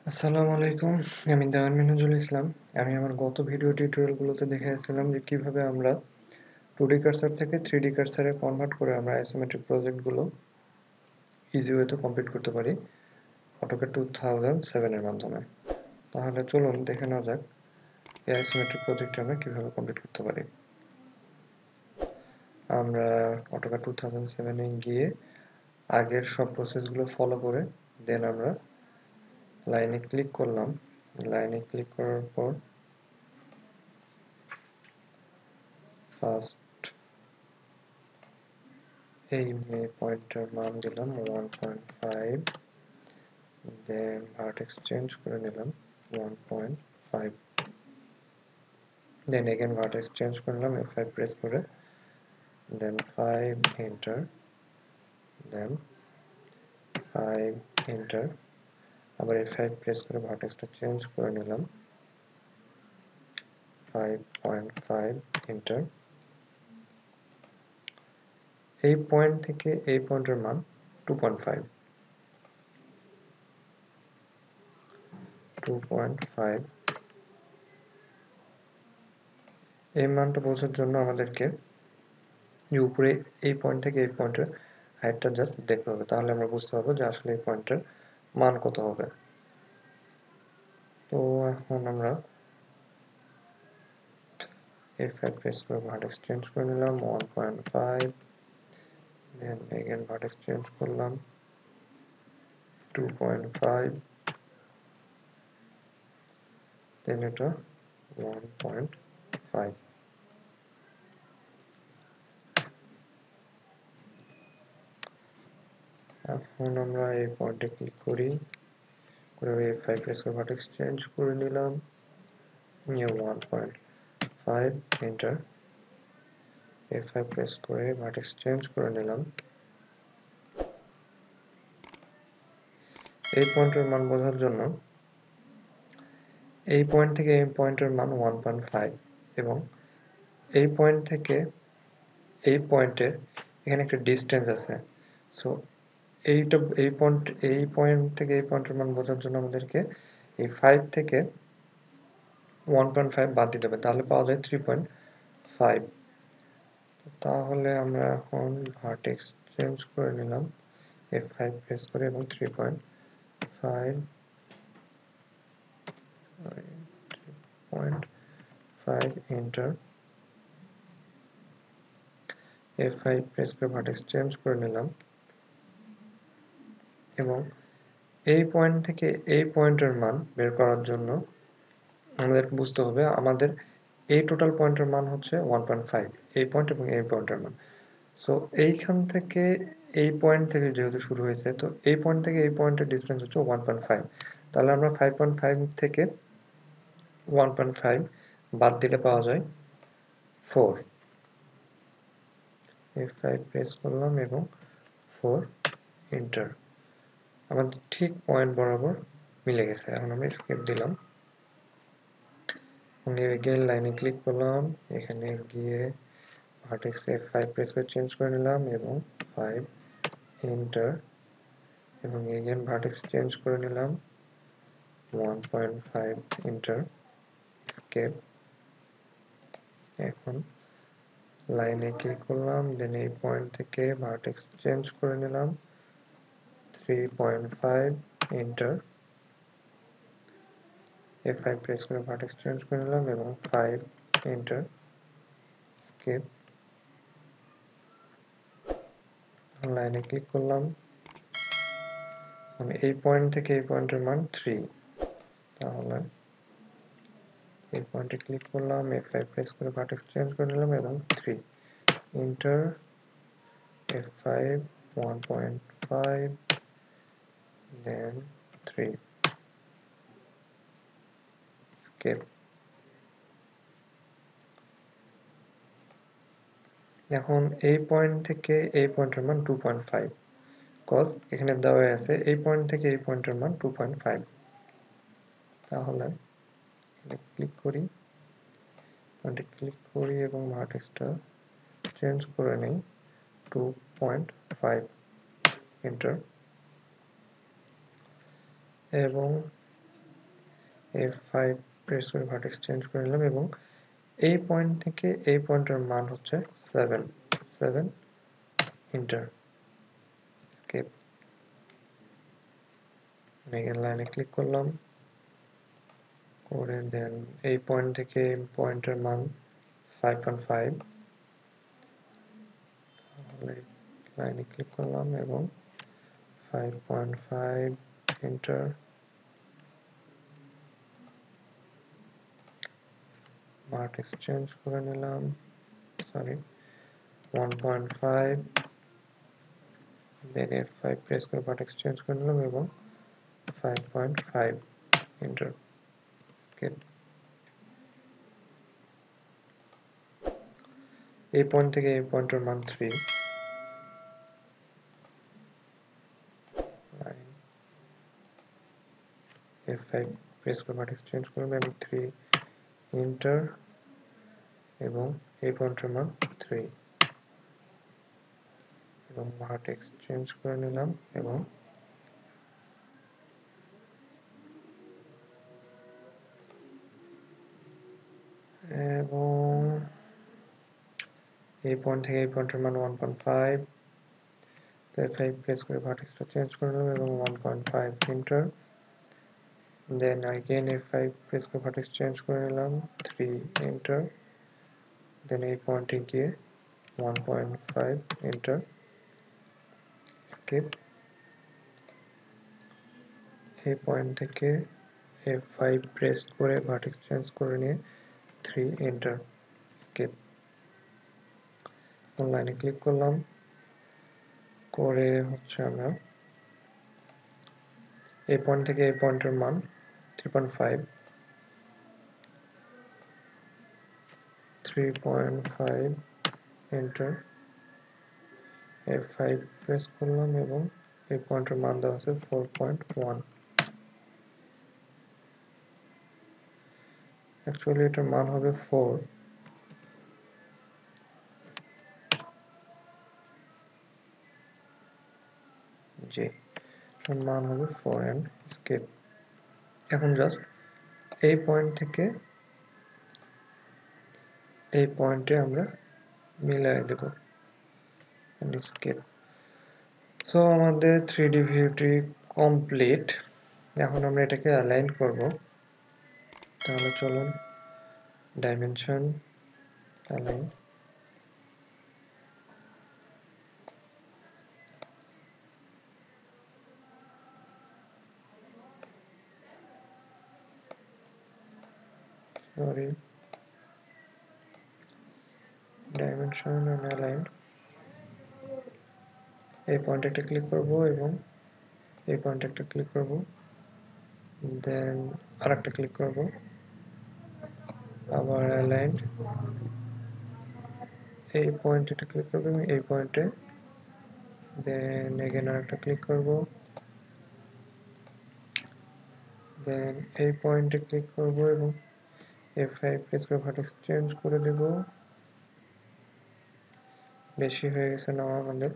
আসসালামু আলাইকুম। আমি দেওয়ান মিনহাজুল ইসলাম। আমি আমার গত ভিডিও টিউটোরিয়ালগুলোতে দেখিয়েছিলাম যে কিভাবে আমরা 2D কার্সার থেকে 3D কার্সারে কনভার্ট করে আমরা আইসোমেট্রিক প্রজেক্টগুলো ইজি ওয়েতে কমপ্লিট করতে পারি অটোক্যাড 2007 এর মাধ্যমে। তাহলে চলুন দেখে নেওয়া যাক এই আইসোমেট্রিক প্রজেক্টটি আমরা কিভাবে কমপ্লিট করতে পারি। আমরা অটোক্যাড 2007 এ গিয়ে আগের সব প্রসেসগুলো ফলো করে দেন আমরা লাইনে ক্লিক করলাম। লাইনে ক্লিক করার পর ফার্স্ট এই পয়েন্টের মান দিলাম 1.5, দেন ভার্টেক্স চেঞ্জ করে নিলাম 1.5, দেন এগেন ভার্টেক্স চেঞ্জ করে নিলাম F5 প্রেস করে, দেন 5 এন্টার, দেন 5 এন্টার, আবার F5 প্রেস করে ভার্টেক্সটা চেঞ্জ করে নিলাম 5.5 এন্টার। এই পয়েন্ট থেকে এই পয়েন্টের মান 2.5, এই মানটা বোঝার জন্য আমাদেরকে যে উপরে এই পয়েন্ট থেকে এই পয়েন্টের হাইটটা জাস্ট দেখতে হবে, তাহলে আমরা বুঝতে পারবো যে আসলে এই পয়েন্টের মান কত হবে। তো এখন আমরা F5 প্রেস করে ভার্টেক্স চেঞ্জ করে নিলাম 1.5, দেন এগেন ভার্টেক্স চেঞ্জ করলাম 2.5, দেন এটা 1.5। এখন আমরা এই পয়েন্টে ক্লিক করি, করে F5 প্রেস করে ভার্টেক্স চেঞ্জ করে নিলাম 1.5 এন্টার, F5 প্রেস করে ভার্টেক্স চেঞ্জ করে নিলাম। এই পয়েন্টের মান বোঝার জন্য এই পয়েন্ট থেকে এই পয়েন্টের মান 1.5 এবং এই পয়েন্ট থেকে এই পয়েন্টের এখানে একটা ডিস্টেন্স আছে। সো এই পয়েন্ট থেকে এই পয়েন্টের মান বোঝার জন্য আমাদেরকে এই 5 থেকে 1.5 বাদ দিতে হবে, তাহলে পাওয়া যায় 3.5। তাহলে আমরা এখন ভার্টেক্স চেঞ্জ করে নিলাম F5 প্রেস করে এবং 3.5 এন্টার, F5 প্রেস করে ভার্টেক্স চেঞ্জ করে নিলাম এবং এই পয়েন্ট থেকে এই পয়েন্টের মান বের করার জন্য আমাদের বুঝতে হবে আমাদের এই টোটাল পয়েন্টের মান হচ্ছে 1.5, এই পয়েন্ট এবং এই পয়েন্টের মান। সো এইখান থেকে এই পয়েন্ট থেকে যেহেতু শুরু হয়েছে, তো এই পয়েন্ট থেকে এই পয়েন্টের ডিসটেন্স হচ্ছে 1.5, তাহলে আমরা 5.5 থেকে 1.5 বাদ দিলে পাওয়া যায় 4। F5 প্রেস করলাম এবং 4 এন্টার, আমাদের ঠিক পয়েন্ট বরাবর মিলে গেছে। এখন আমরা স্কেপ দিলাম, এগেইন লাইনে ক্লিক করলাম, এখানে গিয়ে ভার্টেক্স F5 প্রেস করে চেঞ্জ করে নিলাম এবং 5 এন্টার, এবং এগেইন ভার্টেক্স চেঞ্জ করে নিলাম 1.5 এন্টার, স্কেপ। এখন লাইনে ক্লিক করলাম, দেন এই পয়েন্ট থেকে ভার্টেক্স চেঞ্জ করে নিলাম 3.5 এন্টার, F5 প্রেস করে ভার্টেক্স চেঞ্জ করে নিলাম এবং 5 এন্টার, স্কেপ। লাইনে ক্লিক করলাম, এই পয়েন্ট থেকে এই পয়েন্টের মান 3, তাহলে এই পয়েন্টে ক্লিক করলাম, F5 প্রেস করে ভার্টেক্স চেঞ্জ করে নিলাম এবং 3 এন্টার, F5 1.5, দেন 3, স্কেপ। এখন এই পয়েন্ট থেকে এই পয়েন্টের মান 2.5, কজ এখানে দেওয়া আছে এই পয়েন্ট থেকে এই পয়েন্টের মান 2.5। তাহলে ক্লিক করি, পয়েন্টে ক্লিক করি এবং ভার্টেক্সটা চেঞ্জ করে নেই 2.5 এন্টার, এবং F5 প্রেস করে ভার্টেক্স চেঞ্জ করে নিলাম এবং এই পয়েন্ট থেকে এই পয়েন্টের মান হচ্ছে 7 এন্টার স্কেপ মেগের লাইনে ক্লিক করলাম করে দেন এই পয়েন্ট থেকে পয়েন্টের মান 5.5 তাহলে লাইনে ক্লিক করলাম এবং 5.5 এন্টার ভার্টেক্স চেঞ্জ করে নিলাম সরি 1.5 দেন F5 প্রেস করে ভার্টেক্স চেঞ্জ করে নিলাম এবং 5.5 এন্টার স্কেপ এই পয়েন্ট থেকে এই পয়েন্টের মান 3 F5 প্রেস করে ভার্টেক্স চেঞ্জ করলাম এবং 3 এন্টার এবং এই পয়েন্টের মান 3 এবং ভার্টেক্স চেঞ্জ করে নিলাম এবং এই পয়েন্ট থেকে এই পয়েন্টের মান 1.5 তো F5 প্রেস করে ভার্টেক্সটা চেঞ্জ করে নিলাম এবং 1.5 এন্টার দেন again F5 প্রেস করে ভার্টেক্স চেঞ্জ করে নিলাম 3 এন্টার দেন এই পয়েন্টে গিয়ে 1.5 এন্টার স্কিপ এই পয়েন্ট থেকে F5 প্রেস করে ভার্টেক্স চেঞ্জ করে নিয়ে 3 এন্টার স্কিপ অনলাইনে ক্লিক করলাম করে হচ্ছে আমরা এই পয়েন্ট থেকে এই পয়েন্টের মান 3.5 এন্টার F5 প্রেস করলাম এবং এই পয়েন্টের মান দেওয়া আছে 4.1 অ্যাকচুয়ালি এটার মান হবে 4 জি এটার মান হবে 4 এন্ড স্কিপ এখন জাস্ট এই পয়েন্ট থেকে এই পয়েন্টে আমরা মিলাই দেব এন্ড স্কিপ সো আমাদের 3D ভিউটি কমপ্লিট এখন আমরা এটাকে অ্যালাইন করব তাহলে চলুন dimension align sorry dimension and align এই পয়েন্টে একটা ক্লিক করব এবং এই পয়েন্টে একটা ক্লিক করব দেন আরেকটা ক্লিক করব আবার অ্যালাইন এই পয়েন্টে একটা ক্লিক করব এবং এই পয়েন্টে দেন এগেন আরেকটা ক্লিক করব দেন এই পয়েন্টে ক্লিক করব এবং F5 প্রেস করে ভার্টেক্স চেঞ্জ করে দেব বেশি হয়ে গেছে না আমাদের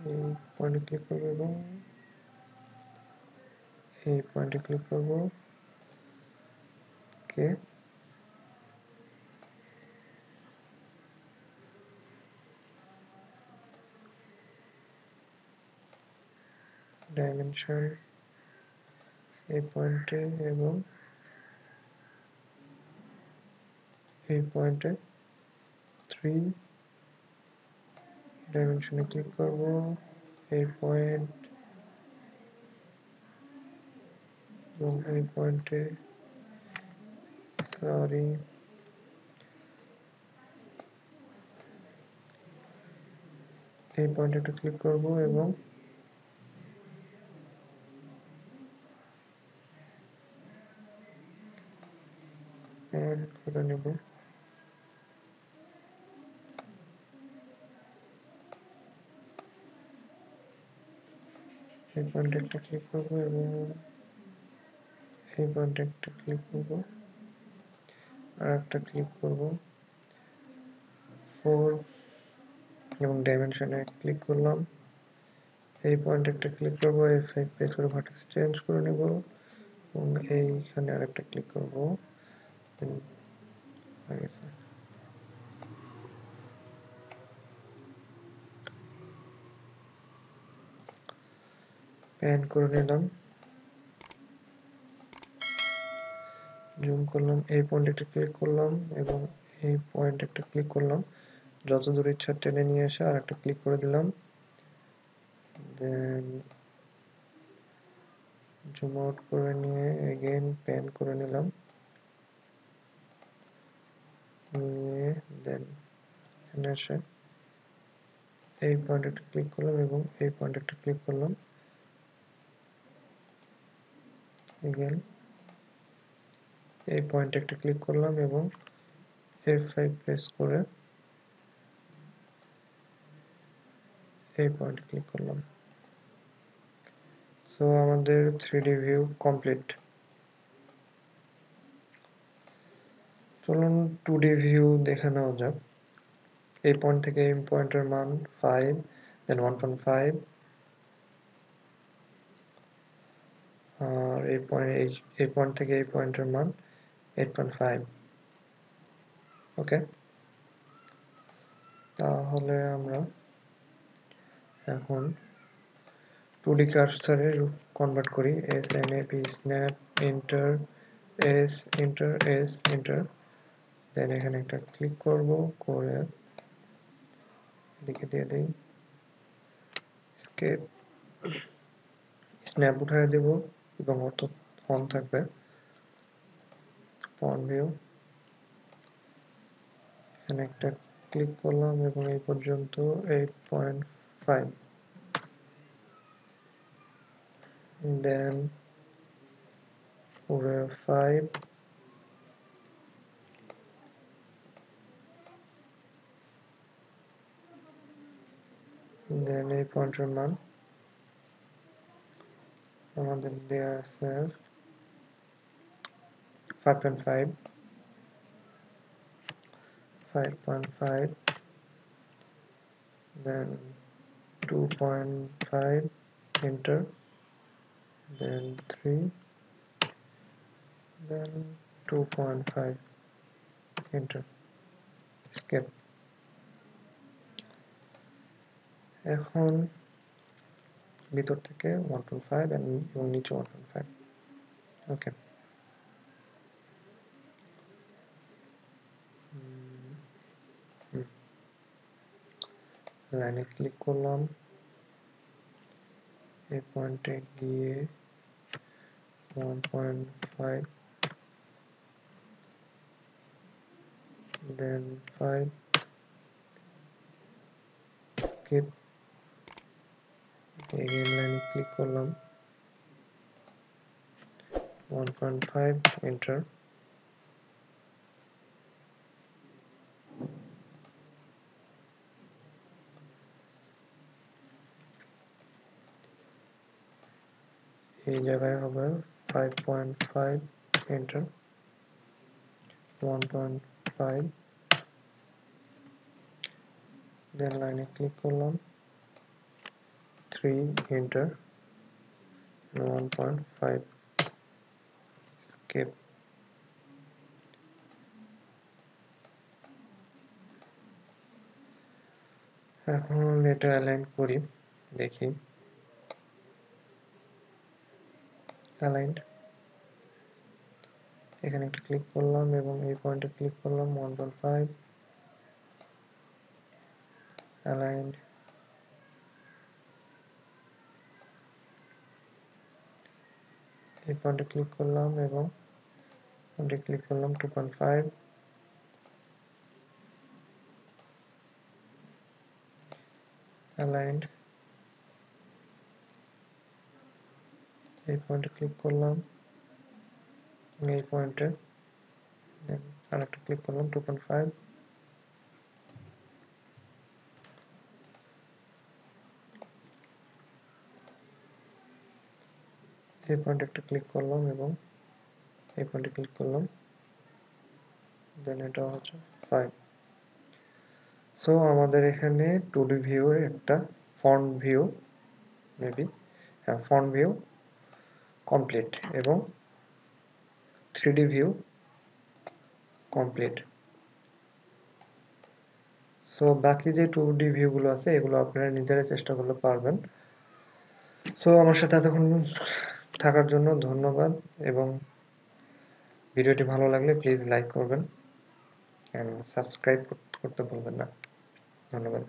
এই পয়েন্টে ক্লিক করব এবং এই পয়েন্টে ক্লিক করব ওকে ডাইমেনশন এই পয়েন্টে এবং এই পয়েন্টে 3 ডাইমেনশনে ক্লিক করব এই পয়েন্ট এবং এই পয়েন্টে সরি এই পয়েন্টে একটা ক্লিক করব এবং অ্যাড করে নেব এই পয়েন্টে একটা ক্লিক করব এবং এই পয়েন্টে একটা ক্লিক করব আর একটা ক্লিক করব 4 এবং ডাইমেনশনে ক্লিক করলাম এই পয়েন্টে একটা ক্লিক করবো, F5 প্রেস করে ভার্টেক্স চেঞ্জ করে নেব এবং এইখানে আরেকটা ক্লিক করবো। হয়ে গেছে। প্যান করে নিলাম, জুম করলাম, এই পয়েন্টে একটা ক্লিক করলাম এবং এই পয়েন্টে একটা ক্লিক করলাম, যত দূর ইচ্ছা টেনে নিয়ে এসে আর একটা ক্লিক করে দিলাম, দেন জুম আউট করে নিয়ে এগেইন প্যান করে নিলাম, নিয়ে দেন এখানে এসে এই পয়েন্টে একটা ক্লিক করলাম এবং এই পয়েন্টে একটা ক্লিক করলাম, এগেইন এই পয়েন্টে একটা ক্লিক করলাম এবং F5 প্রেস করে এই পয়েন্টে ক্লিক করলাম। সো আমাদের 3D ভিউ কমপ্লিট। চলুন 2D ভিউ দেখে নেওয়া যাক। এই পয়েন্ট থেকে এই পয়েন্টের মান 5, দেন 1.5, আর এই পয়েন্ট থেকে এই পয়েন্টের মান 8.5। ওকে, তাহলে আমরা এখন 2D কার্সারে কনভার্ট করি। SNAP snap enter S enter S enter, then এখানে একটা ক্লিক করব, করে এদিকে দিয়ে দিই স্কেপ, স্ন্যাপ উঠায় দেব এবং অত অন থাকবে। ফ্রন্ট ভিউ, এখানে একটা ক্লিক করলাম এবং এই পর্যন্ত 8.5, দেন পুরো 5, দেন এই পয়েন্টের মান আমাদের দেওয়া আছে 5.5, 5.5, then 2.5, enter, then 3, then 2.5, enter, escape। এখন ভিতর থেকে 1.5 এবং নিচে 1.5। ওকে, লাইনে ক্লিক করলাম, এই পয়েন্টে গিয়ে 1.5, then 5, skip, এগেইন লাইনে ক্লিক করলাম, 1.5, enter, এই জায়গায় হবে 5.5, enter, 1.5, দেন লাইনে ক্লিক করলাম, 3, enter, 1.5, skip। এখন এটা অ্যালাইন করি, দেখি অ্যালাইন্ড, এখানে একটা ক্লিক করলাম এবং এই পয়েন্টে ক্লিক করলাম, 1.5, অ্যালাইন্ড, এই পয়েন্টে ক্লিক করলাম এবং পয়েন্টে ক্লিক করলাম, 2.5, অ্যালাইন্ড, এই পয়েন্টে ক্লিক করলাম, এই পয়েন্টে আরেকটা ক্লিক করলাম, 2.5, এই পয়েন্টে একটা ক্লিক করলাম এবং এই পয়েন্টে ক্লিক করলাম, দেন এটা হচ্ছে 5। সো আমাদের এখানে 2D ভিউ এর একটা ফ্রন্ট ভিউ মেবি, হ্যাঁ, ফন্ট ভিউ কমপ্লিট এবং 3D ভিউ কমপ্লিট। সো বাকি যে 2D ভিউগুলো আছে এগুলো আপনারা নিজেরা চেষ্টা করলে পারবেন। সো আমার সাথে এতক্ষণ থাকার জন্য ধন্যবাদ, এবং ভিডিওটি ভালো লাগলে প্লিজ লাইক করবেন অ্যান্ড সাবস্ক্রাইব করতে ভুলবেন না। ধন্যবাদ।